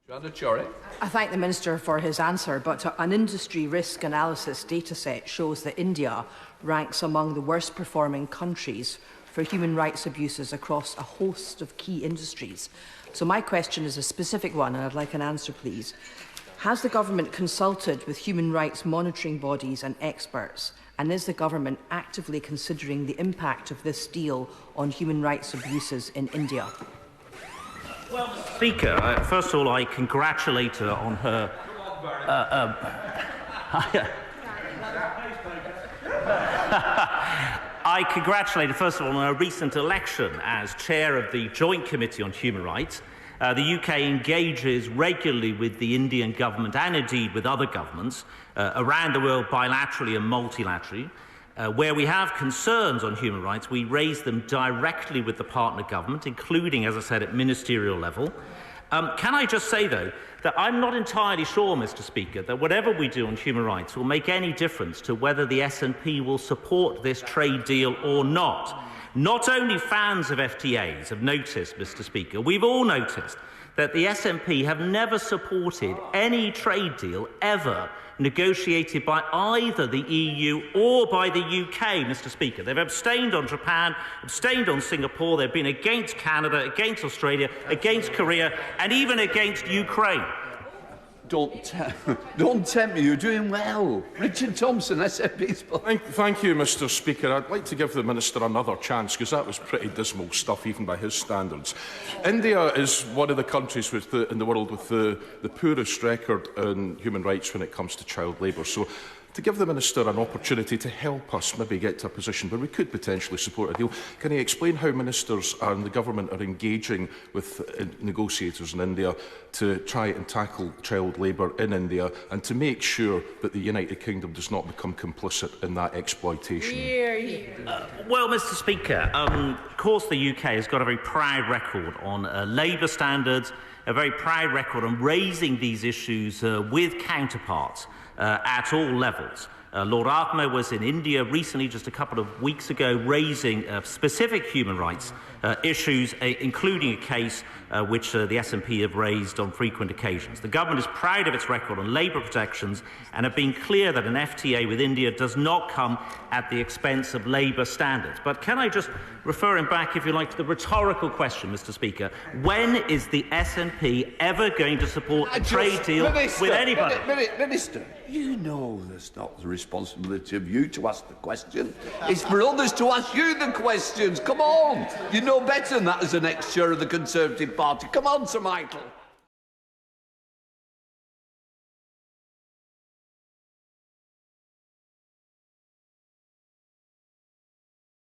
I thank the Minister for his answer, but an industry risk analysis dataset shows that India ranks among the worst performing countries for human rights abuses across a host of key industries. So my question is a specific one, and I'd like an answer, please. Has the government consulted with human rights monitoring bodies and experts, and is the government actively considering the impact of this deal on human rights abuses in India? Well, Speaker, first of all, I congratulate her on her... I congratulate her, first of all, on her recent election as chair of the Joint Committee on Human Rights. The UK engages regularly with the Indian government and indeed with other governments around the world bilaterally and multilaterally. Where we have concerns on human rights, we raise them directly with the partner government, including, as I said, at ministerial level. Can I just say, though, that I'm not entirely sure, Mr. Speaker, that whatever we do on human rights will make any difference to whether the SNP will support this trade deal or not. Not only fans of FTAs have noticed, Mr. Speaker, we've all noticed that the SNP have never supported any trade deal ever negotiated by either the EU or by the UK, Mr. Speaker. They've abstained on Japan, abstained on Singapore, they've been against Canada, against Australia, against Korea, and even against Ukraine. Don't tempt me, you're doing well. Richard Thompson, SNP. Thank you, Mr. Speaker. I'd like to give the Minister another chance, because that was pretty dismal stuff, even by his standards. India is one of the countries in the world with the poorest record in human rights when it comes to child labour. So, to give the Minister an opportunity to help us maybe get to a position where we could potentially support a deal, can he explain how ministers and the government are engaging with negotiators in India to try and tackle child labour in India and to make sure that the United Kingdom does not become complicit in that exploitation? Well, Mr. Speaker, of course the UK has got a very proud record on labour standards, a very proud record on raising these issues with counterparts at all levels. Lord Agma was in India recently, just a couple of weeks ago, raising specific human rights issues, including a case which the SNP have raised on frequent occasions. The government is proud of its record on labour protections and have been clear that an FTA with India does not come at the expense of labour standards. But can I just refer him back, if you like, to the rhetorical question, Mr. Speaker? When is the SNP ever going to support a trade deal with anybody? Minister, you know that's not the responsibility of you to ask the question. It's for others to ask you the questions. Come on. You know better than that as an ex-chair of the Conservative Party. Come on, Sir Michael.